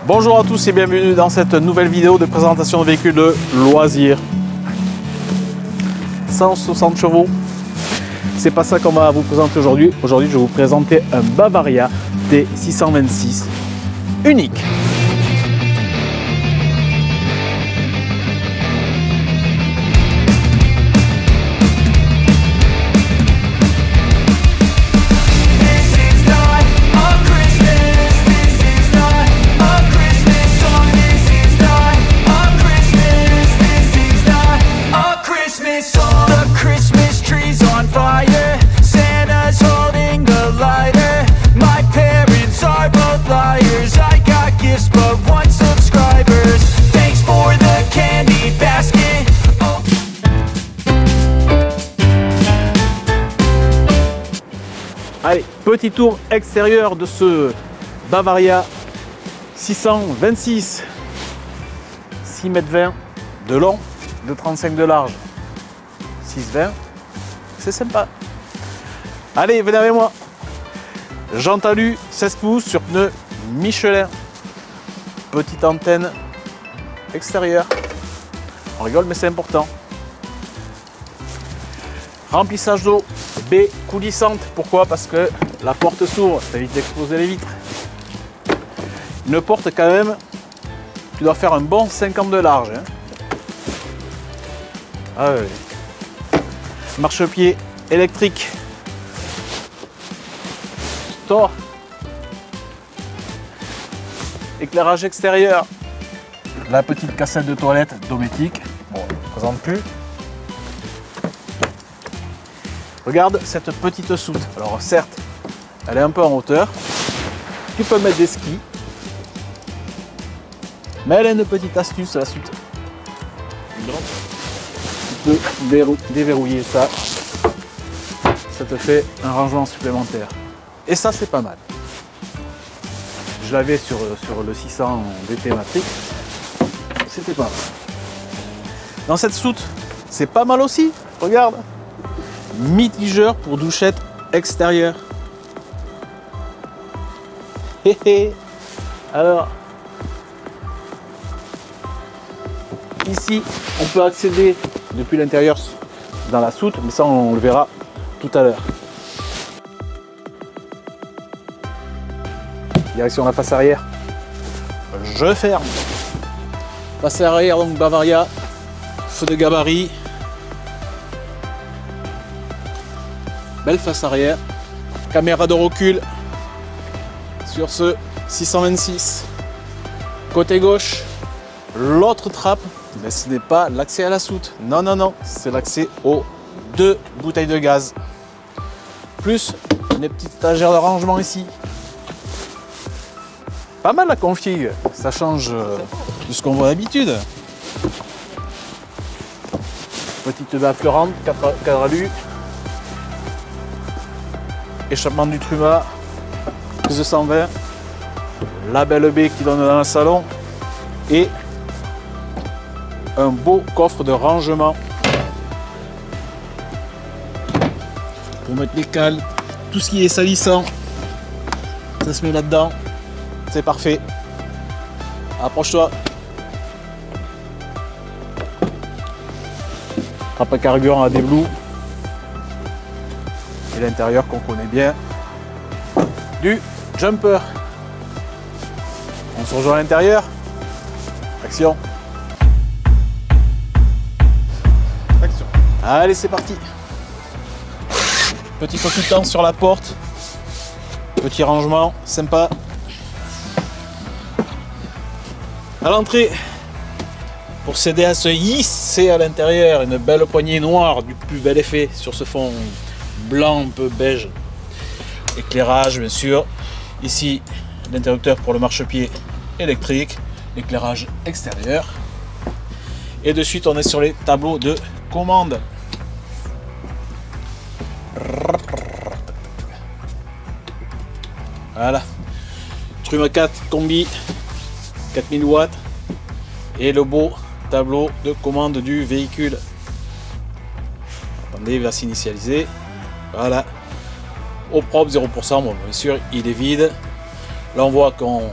Bonjour à tous et bienvenue dans cette nouvelle vidéo de présentation de véhicules de loisirs. 160 chevaux, c'est pas ça qu'on va vous présenter aujourd'hui. Aujourd'hui, je vais vous présenter un Bavaria T626 unique. Allez, petit tour extérieur de ce Bavaria 626, 6,20 m de long, 2,35 m de large, 6,20 m, c'est sympa. Allez, venez avec moi. Jante alu 16 pouces sur pneus Michelin, petite antenne extérieure, on rigole mais c'est important. Remplissage d'eau, baie coulissante, pourquoi? Parce que la porte s'ouvre, ça évite d'exposer les vitres. Une porte quand même qui doit faire un bon 50 de large. Hein. Ah oui. Marchepied électrique. Store. Éclairage extérieur. La petite cassette de toilette Dometic. Bon, je ne présente plus. Regarde cette petite soute. Alors certes, elle est un peu en hauteur. Tu peux mettre des skis. Mais elle a une petite astuce, la soute. Tu peux déverrouiller ça. Ça te fait un rangement supplémentaire. Et ça, c'est pas mal. Je l'avais sur le 600 DT Matrix. C'était pas mal. Dans cette soute, c'est pas mal aussi. Regarde. Mitigeur pour douchette extérieure. Alors, ici, on peut accéder depuis l'intérieur dans la soute, mais ça, on le verra tout à l'heure. Direction la face arrière. Je ferme. Face arrière, donc Bavaria, feu de gabarit. Belle face arrière, caméra de recul sur ce 626. Côté gauche, l'autre trappe, mais ce n'est pas l'accès à la soute. Non, non, non, c'est l'accès aux 2 bouteilles de gaz. Plus une petite étagère de rangement ici. Pas mal la config, ça change de ce qu'on voit d'habitude. Petite baie affleurante, cadre alu. Échappement du Truma, prise de 120, la belle baie qui donne dans le salon et un beau coffre de rangement pour mettre les cales, tout ce qui est salissant, ça se met là-dedans, c'est parfait. Approche-toi. Trappe à carburant à déblou. Et l'intérieur qu'on connaît bien du jumper. On se rejoint à l'intérieur. Action. Action. Allez, c'est parti. Petit occultant sur la porte. Petit rangement sympa. À l'entrée, pour s'aider à se hisser à l'intérieur, une belle poignée noire du plus bel effet sur ce fond blanc un peu beige. Éclairage bien sûr. Ici l'interrupteur pour le marchepied électrique, éclairage extérieur. Et de suite on est sur les tableaux de commande. Voilà. Truma 4 combi 4000 watts et le beau tableau de commande du véhicule. Attendez, il va s'initialiser. Voilà. Au propre 0%, bon, bien sûr il est vide. Là on voit qu'on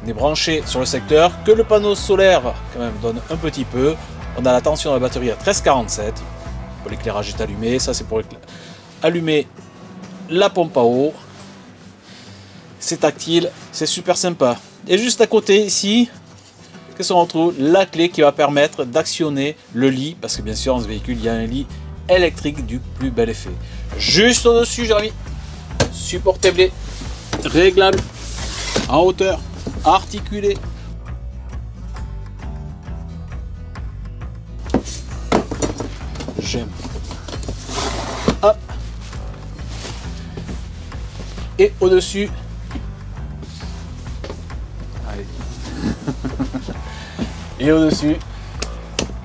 n'est branché sur le secteur, que le panneau solaire quand même donne un petit peu. On a la tension de la batterie à 13,47. L'éclairage est allumé, ça c'est pour allumer la pompe à eau. C'est tactile, c'est super sympa. Et juste à côté ici, qu'est-ce qu'on retrouve? La clé qui va permettre d'actionner le lit, parce que bien sûr dans ce véhicule il y a un lit électrique du plus bel effet. Juste au-dessus, Jérémy, support tablé, réglable, en hauteur, articulé. J'aime. Hop. Et au-dessus. Allez. Et au-dessus,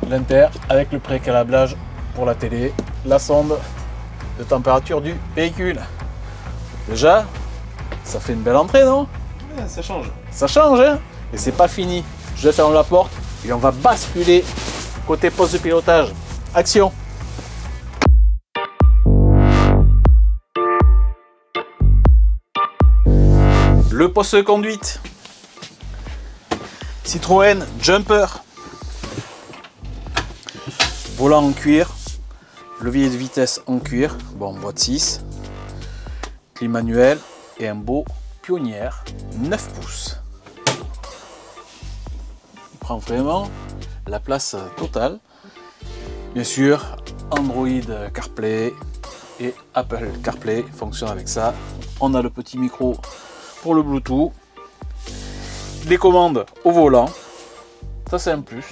l'inter avec le précalablage pour la télé, la sonde de température du véhicule. Déjà, ça fait une belle entrée, non? Ouais, ça change. Ça change, hein? Et c'est pas fini. Je ferme la porte et on va basculer côté poste de pilotage. Action! Le poste de conduite. Citroën Jumper. Volant en cuir. Levier de vitesse en cuir. Bon, boîte 6. Clé manuelle et un beau Pionnière 9 pouces. Il prend vraiment la place totale. Bien sûr, Android CarPlay et Apple CarPlay fonctionne avec ça. On a le petit micro pour le Bluetooth. Les commandes au volant. Ça c'est un plus.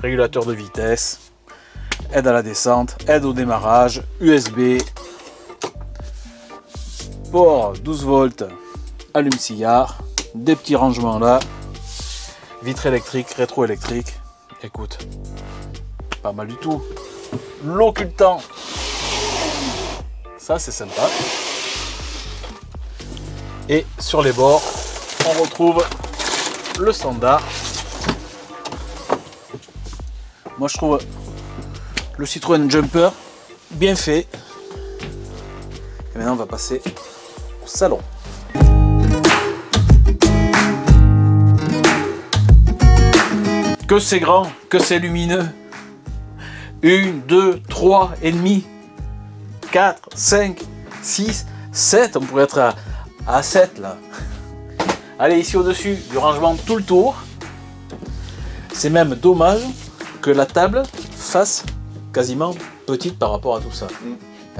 Régulateur de vitesse. Aide à la descente. Aide au démarrage. USB. Port 12 volts, allume-cigare, des petits rangements là, vitre électrique, rétro-électrique, écoute, pas mal du tout. L'occultant, ça c'est sympa. Et sur les bords, on retrouve le standard. Moi je trouve le Citroën Jumper bien fait. Et maintenant on va passer salon. Que c'est grand, que c'est lumineux. 1, 2, 3 et demi, 4, 5, 6, 7. On pourrait être à 7 là. Allez, ici au-dessus du rangement tout le tour. C'est même dommage que la table fasse quasiment petite par rapport à tout ça.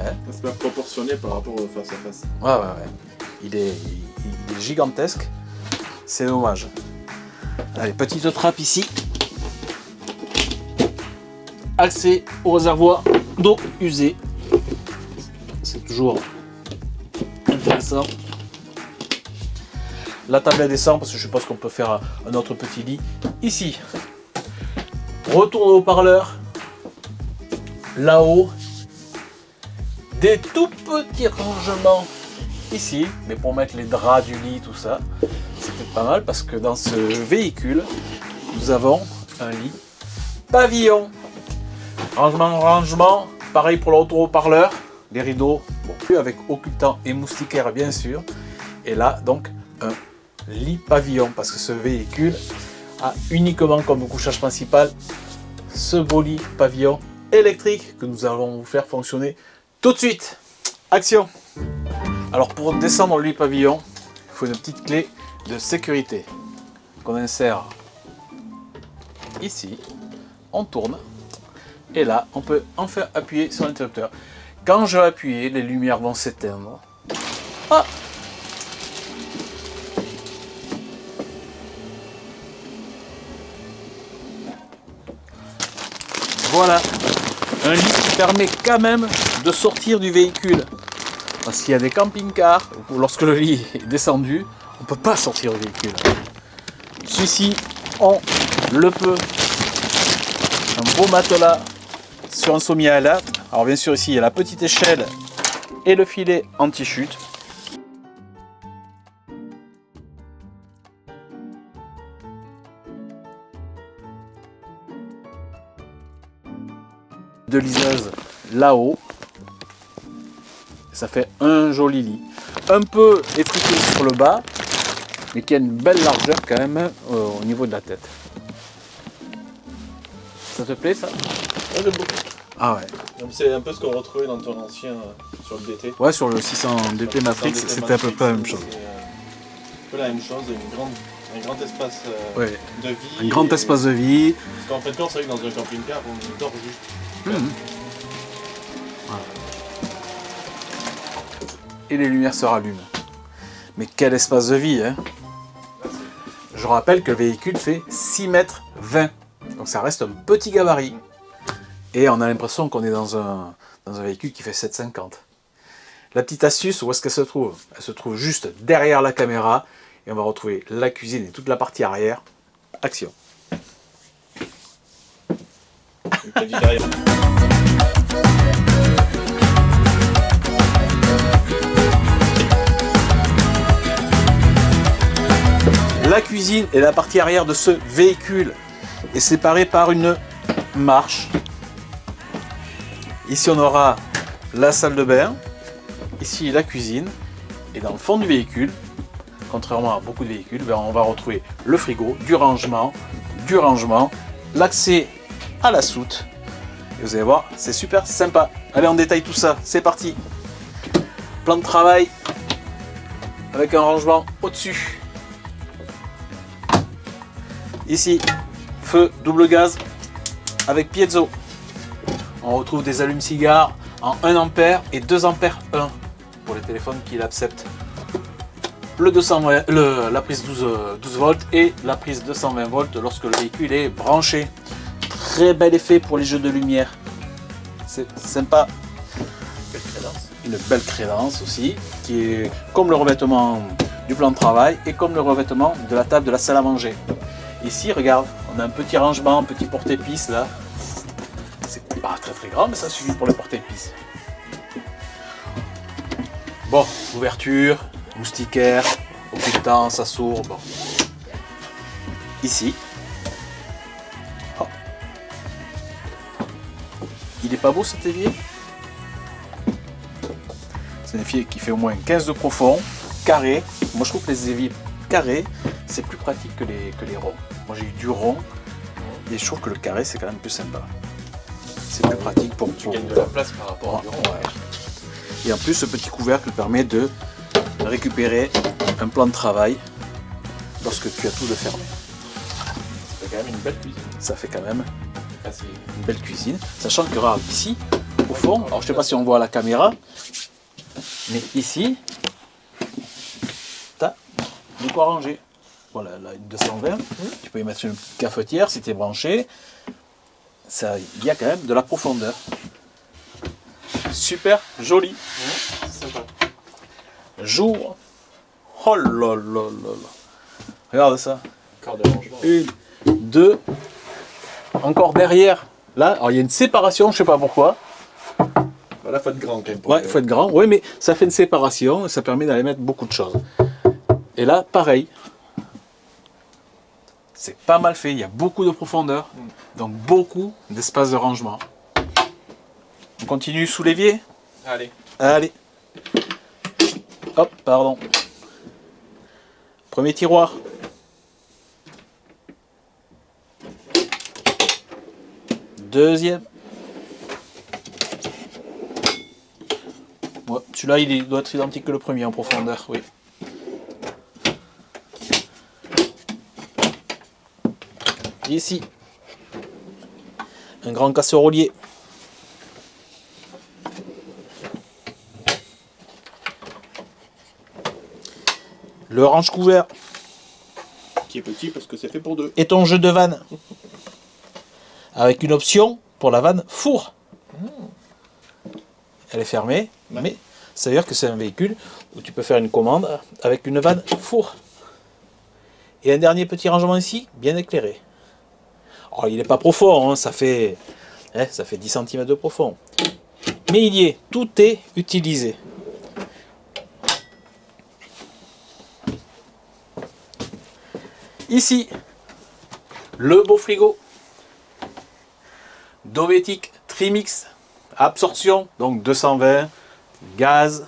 Hein, c'est pas proportionné par rapport au face à face. Ouais. Il est gigantesque. C'est dommage. Allez, petite trappe ici. Accès au réservoir d'eau usée. C'est toujours intéressant. La table descend parce que je suppose qu'on peut faire un autre petit lit ici. Retour de haut-parleur. Là-haut. Des tout petits rangements ici, mais pour mettre les draps du lit, tout ça, c'est peut-être pas mal parce que dans ce véhicule, nous avons un lit pavillon. Rangement, pareil pour le retour haut-parleur, les rideaux, bon, avec occultant et moustiquaire bien sûr. Et là, donc, un lit pavillon parce que ce véhicule a uniquement comme couchage principal ce beau lit pavillon électrique que nous allons vous faire fonctionner tout de suite. Action! Alors pour descendre le lit pavillon, il faut une petite clé de sécurité qu'on insère ici. On tourne et là on peut enfin appuyer sur l'interrupteur. Quand je vais appuyer, les lumières vont s'éteindre. Ah! Voilà, un lit qui permet quand même de sortir du véhicule. Parce qu'il y a des camping-cars où lorsque le lit est descendu, on ne peut pas sortir du véhicule. Celui-ci, on le peut. Un beau matelas sur un sommier à latte. Alors bien sûr ici il y a la petite échelle et le filet anti-chute. De liseuse là-haut. Ça fait un joli lit. Un peu étriqué sur le bas. mais qui a une belle largeur quand même au niveau de la tête. Ça te plaît ça? Ouais, j'aime beaucoup. Ah ouais. C'est un peu ce qu'on retrouvait dans ton ancien sur le DT. Ouais, sur le 600 DT Matrix, c'était à peu près la même chose. C'est un peu la même chose, un grand espace Ouais. de vie. Un grand espace de vie. Parce qu'en fait, c'est vrai que dans un camping-car, on dort juste. Voilà. Et les lumières se rallument. Mais quel espace de vie, hein! Je rappelle que le véhicule fait 6 mètres 20. Donc ça reste un petit gabarit. Et on a l'impression qu'on est dans un véhicule qui fait 7,50. La petite astuce, où est-ce qu'elle se trouve? Elle se trouve juste derrière la caméra. Et on va retrouver la cuisine et toute la partie arrière. Action! La cuisine et la partie arrière de ce véhicule est séparée par une marche. Ici on aura la salle de bain, ici la cuisine, et dans le fond du véhicule, contrairement à beaucoup de véhicules, on va retrouver le frigo, du rangement, l'accès à la soute. Et vous allez voir, c'est super sympa. Allez, on détaille tout ça, c'est parti. Plan de travail avec un rangement au-dessus. Ici, feu double gaz avec piezo. On retrouve des allumes-cigares en 1 ampère et 2 ampères 1 pour les téléphones qui l'acceptent. Le 220, la prise 12 volts et la prise 220 volts lorsque le véhicule est branché. Très bel effet pour les jeux de lumière. C'est sympa. Une belle crédence aussi, qui est comme le revêtement du plan de travail et comme le revêtement de la table de la salle à manger. Ici, regarde, on a un petit rangement, un petit porte-épices là. C'est pas très grand, mais ça suffit pour le porte-épices. Bon, ouverture, moustiquaire, occultant, ça s'ouvre. Bon. Ici. Oh. Il est pas beau cet évier? C'est un évier qui fait au moins 15 de profond, carré. Moi je trouve que les éviers carrés, c'est plus pratique que les ronds. Moi j'ai eu du rond, et je trouve que le carré c'est quand même plus sympa. C'est plus pratique pour... Tu gagnes de la place par rapport au rond. Ouais. Et en plus ce petit couvercle permet de récupérer un plan de travail lorsque tu as tout de fermé. Ça fait quand même une belle cuisine. Ça fait quand même Facile. une belle cuisine. Sachant que regarde ici, au fond, alors je sais pas si on voit à la caméra, mais ici, tu as de quoi ranger. Voilà, là, une 220, tu peux y mettre une petite cafetière si tu es branché. Il y a quand même de la profondeur. Super joli. C'est sympa. Jour. Oh là là là là. Regarde ça. Encore de rangement. 1, 2. Encore derrière. Là, alors il y a une séparation, je sais pas pourquoi. Là, il faut être grand quand même. Ouais, il faut être grand. Oui, mais ça fait une séparation et ça permet d'aller mettre beaucoup de choses. Et là, pareil. C'est pas mal fait. Il y a beaucoup de profondeur. Donc beaucoup d'espace de rangement. On continue sous l'évier. Allez. Allez. Hop, pardon. Premier tiroir. Deuxième. Ouais, celui-là, doit être identique que le premier en profondeur, oui. Ici, un grand casserolier. Le range couvert. Qui est petit parce que c'est fait pour deux. Et ton jeu de vanne. Avec une option pour la vanne four. Elle est fermée, Ouais. mais ça veut dire que c'est un véhicule où tu peux faire une commande avec une vanne four. Et un dernier petit rangement ici, bien éclairé. Alors, il n'est pas profond, hein, ça fait 10 cm de profond. Mais il y est, tout est utilisé. Ici, le beau frigo. Dovetic Trimix, absorption, donc 220, gaz,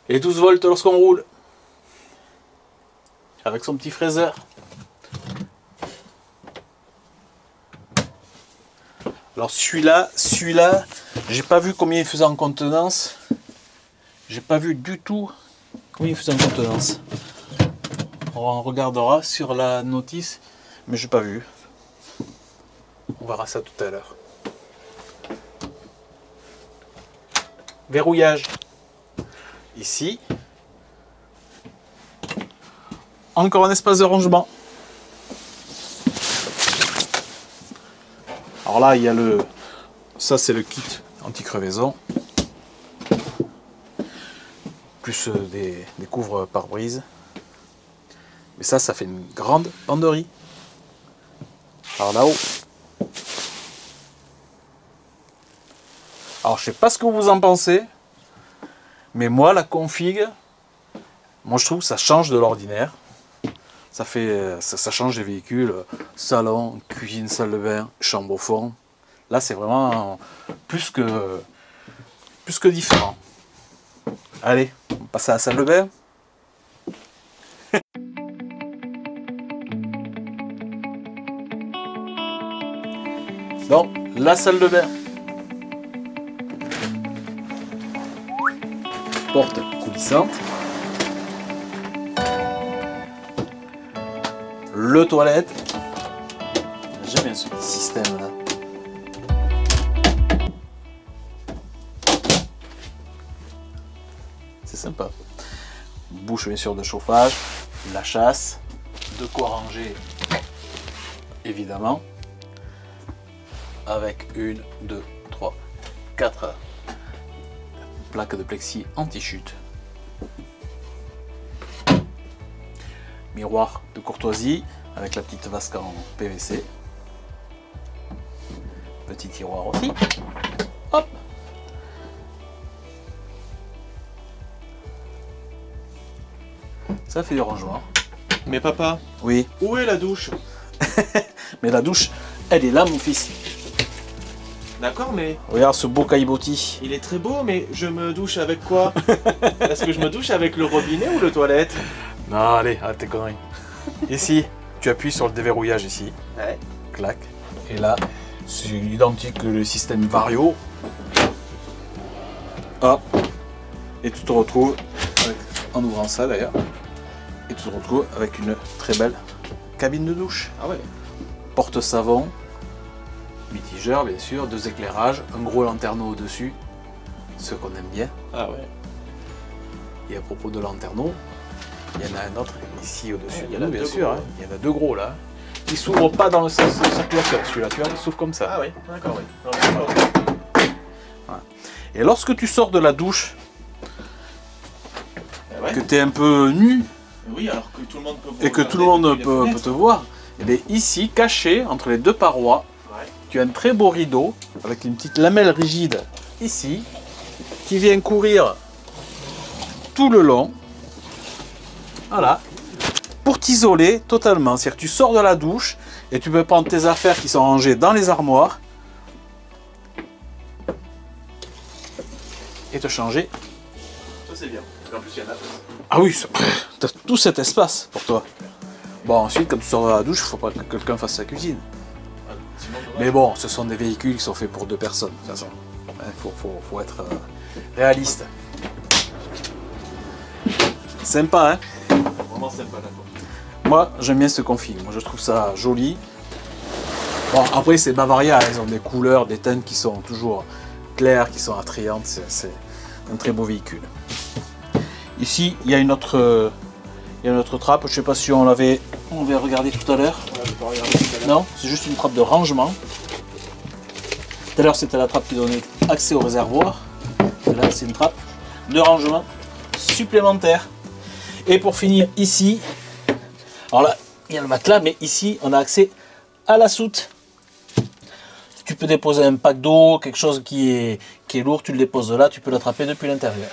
et 12 volts lorsqu'on roule. avec son petit fraiseur. Alors celui-là, j'ai pas vu combien il faisait en contenance. J'ai pas vu du tout combien il faisait en contenance. On regardera sur la notice, mais j'ai pas vu. On verra ça tout à l'heure. Verrouillage. Ici. Encore un espace de rangement. Alors là, il y a le... Ça, c'est le kit anti-crevaison. Plus des couvre-pare-brise. Mais ça fait une grande banderie. Alors là-haut. Alors, je sais pas ce que vous en pensez. Mais moi, la config, moi, je trouve que ça change de l'ordinaire. Ça change des véhicules, salon, cuisine, salle de bain, chambre au fond. Là, c'est vraiment plus que différent. Allez, on passe à la salle de bain. Donc, la salle de bain. Porte coulissante. Le toilette. J'aime bien ce petit système là. C'est sympa. Bouche bien sûr de chauffage. La chasse. De quoi ranger évidemment. Avec 1, 2, 3, 4 plaques de plexi anti-chute. Miroir de courtoisie avec la petite vasque en PVC. Petit tiroir aussi. Hop. Ça fait du rangement. Mais papa, Oui. où est la douche? Mais la douche, elle est là mon fils. D'accord, mais Regarde ce beau caillebotis. il est très beau, mais je me douche avec quoi? Est-ce que je me douche avec le robinet ou le toilette? Non, allez, arrête tes conneries. Ici, tu appuies sur le déverrouillage ici. Ouais. Clac. Et là, c'est identique que le système Vario. Hop. Et tu te retrouves, en ouvrant ça d'ailleurs, et tu te retrouves avec une très belle cabine de douche. Ah ouais. Porte-savon, mitigeur bien sûr, 2 éclairages, un gros lanterneau au-dessus, ce qu'on aime bien. Ah ouais. Et à propos de lanterneau, il y en a un autre ici au-dessus Il y de en a nous, bien deux sûr. gros. Hein. Il y en a 2 gros là. Il s'ouvre pas dans le sens de circulation, celui-là, tu vois, il s'ouvre comme ça. Ah oui, d'accord, oui. Non, d'accord. Voilà. Et lorsque tu sors de la douche, Ah ouais. que tu es un peu nu, Oui, alors que tout le monde peut vous et que regarder tout le monde depuis les peut fenêtres. te voir, et bien ici, caché entre les 2 parois, Ouais. tu as un très beau rideau avec une petite lamelle rigide ici qui vient courir tout le long. Voilà. Pour t'isoler totalement. C'est-à-dire que tu sors de la douche et tu peux prendre tes affaires qui sont rangées dans les armoires et te changer. Ça c'est bien. Et en plus il y en a. Ah oui, tu as tout cet espace pour toi. Bon, ensuite, quand tu sors de la douche, il faut pas que quelqu'un fasse sa cuisine. Sinon, Mais bon, ce sont des véhicules qui sont faits pour 2 personnes, de toute façon. Il faut être réaliste. Sympa, hein? vraiment sympa d'accord. Moi, j'aime bien ce config. Moi, je trouve ça joli. Bon, après, c'est Bavaria. Ils ont des couleurs, des teintes qui sont toujours claires, qui sont attrayantes. C'est un très beau véhicule. Ici, il y a une autre trappe. Je ne sais pas si on l'avait regardé tout à l'heure. Ouais, je peux regarder tout à l'heure. Non, c'est juste une trappe de rangement. Tout à l'heure, c'était la trappe qui donnait accès au réservoir. Et là, c'est une trappe de rangement supplémentaire. Et pour finir, ici, alors là, il y a le matelas, mais ici, on a accès à la soute. Tu peux déposer un pack d'eau, quelque chose qui est lourd, tu le déposes là, tu peux l'attraper depuis l'intérieur.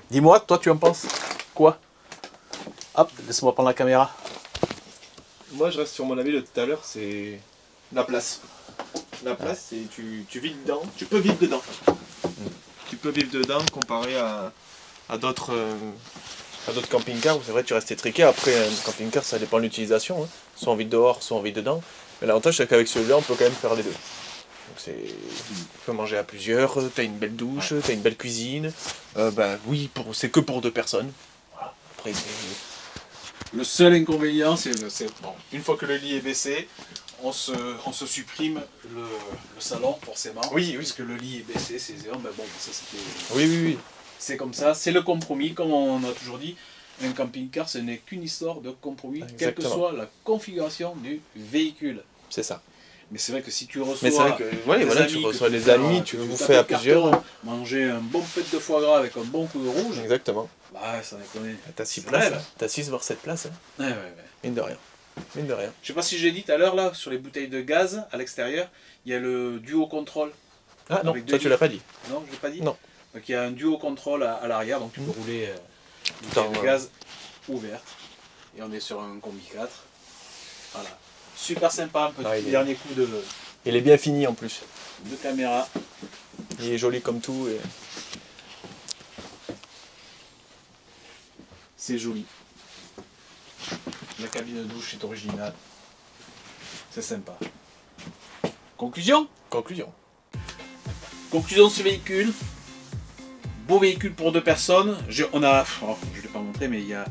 Dis-moi, toi, tu en penses quoi? Hop, laisse-moi prendre la caméra. Moi je reste sur mon avis de tout à l'heure, c'est la place. La place, c'est tu vis dedans, tu peux vivre dedans. Tu peux vivre dedans comparé à à d'autres camping-cars où c'est vrai tu restes étriqué. Après, un camping-car, ça dépend de l'utilisation. Hein. Soit on vit dehors, soit on vit dedans. Mais l'avantage, c'est qu'avec celui-là, on peut quand même faire les deux. Donc tu peux manger à plusieurs, t'as une belle douche, t'as une belle cuisine. Oui, c'est que pour 2 personnes. Voilà. Après, le seul inconvénient, c'est bon, une fois que le lit est baissé, on se supprime le salon, forcément. Oui. Parce que le lit est baissé, c'est zéro, mais bon, ça c'était... Oui. C'est comme ça, c'est le compromis, comme on a toujours dit. Un camping-car, ce n'est qu'une histoire de compromis, quelle que soit la configuration du véhicule. C'est ça. Mais c'est vrai que si tu reçois tu reçois des amis, tu veux bouffer à plusieurs. Manger un bon pet de foie gras avec un bon coup de rouge. Exactement. Bah, ça déconne. T'as 6 places, t'as 6 voire 7 places. Hein. Ouais. Mine de rien. Je sais pas si j'ai dit tout à l'heure, là, sur les bouteilles de gaz, à l'extérieur, il y a le duo contrôle. Ah non, toi tu l'as pas dit. Non, je l'ai pas dit. Non. Donc il y a un duo contrôle à l'arrière, donc tu peux rouler une bouteille de gaz ouverte. Et on est sur un combi 4. Voilà. Super sympa, un petit dernier coup de... Il est bien fini en plus. De caméra. Il est joli comme tout. Et... c'est joli. La cabine de douche est originale. C'est sympa. Conclusion de ce véhicule. Beau véhicule pour 2 personnes. Je ne l'ai pas montré, mais il y a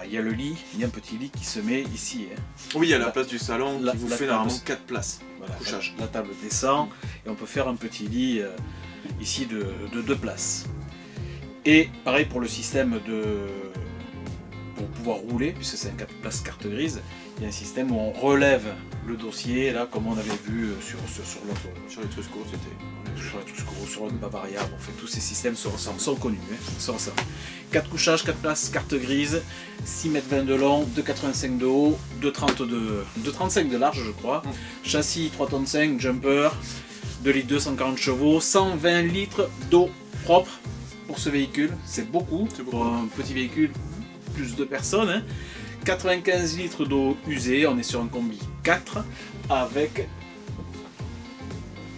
le lit, il y a un petit lit qui se met ici. Hein. Oui, il y a la place du salon qui vous fait normalement 4 places. Voilà, couchage. La table descend et on peut faire un petit lit ici de 2 places. Et pareil pour le système pour pouvoir rouler, puisque c'est un 4 places carte grise, il y a un système où on relève le dossier, là comme on avait vu sur l'autre. Sur les Trusco, c'était. Sur la Trusco, sur l'autre Bavaria, en fait tous ces systèmes sont connus, hein, 4 couchages, 4 places carte grise, 6,20 m de long, 2,85 de haut, 2,35 de large je crois, châssis 3,5 tonnes, jumper, 2 litres 240 chevaux, 120 litres d'eau propre pour ce véhicule, c'est beaucoup pour un petit véhicule, plus de personnes, hein. 95 litres d'eau usée, on est sur un combi 4 avec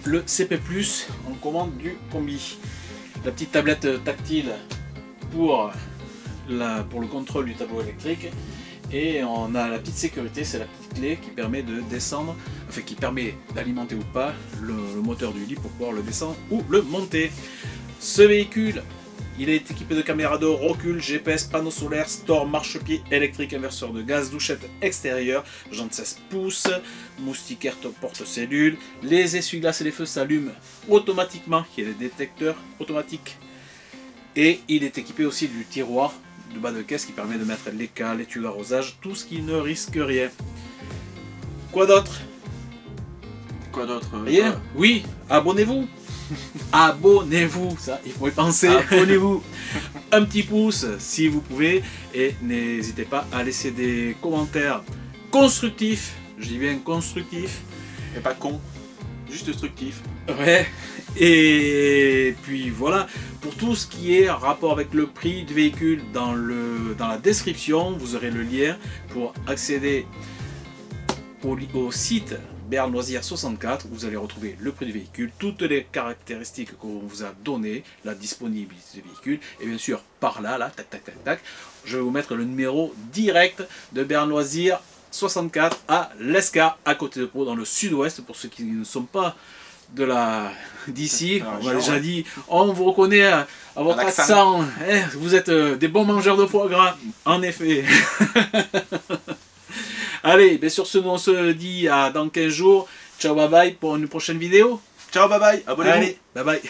le CP+, en commande du combi. La petite tablette tactile pour le contrôle du tableau électrique. Et on a la petite sécurité, c'est la petite clé qui permet de descendre, enfin qui permet d'alimenter ou pas le moteur du lit pour pouvoir le descendre ou le monter. Ce véhicule, il est équipé de caméras de recul, GPS, panneaux solaires, store, marchepied électrique, inverseur de gaz, douchette extérieure, jantes 16 pouces, moustiquaire porte-cellule, les essuie-glaces et les feux s'allument automatiquement, il y a des détecteurs automatiques. Et il est équipé aussi du tiroir de bas de caisse qui permet de mettre les cales, les tubes d'arrosage, tout ce qui ne risque rien. Quoi d'autre? Rien? Oui, abonnez-vous. Abonnez-vous, ça il faut y penser. Abonnez-vous. Un petit pouce si vous pouvez et n'hésitez pas à laisser des commentaires constructifs, je dis bien constructifs et pas con, juste structif. Ouais. Et puis voilà, pour tout ce qui est rapport avec le prix du véhicule, dans la description vous aurez le lien pour accéder au site Béarn Loisirs 64, vous allez retrouver le prix du véhicule, toutes les caractéristiques qu'on vous a données, la disponibilité du véhicule, et bien sûr par là, tac tac tac tac, je vais vous mettre le numéro direct de Béarn Loisirs 64 à l'Esca, à côté de Pau, dans le sud-ouest, pour ceux qui ne sont pas d'ici, on m'a déjà dit, on vous reconnaît à votre accent, vous êtes des bons mangeurs de foie gras, en effet. Allez, bien sur ce, nous on se dit à dans 15 jours. Ciao, bye bye pour une prochaine vidéo. Ciao, bye bye, abonnez-vous. Allez, bye bye.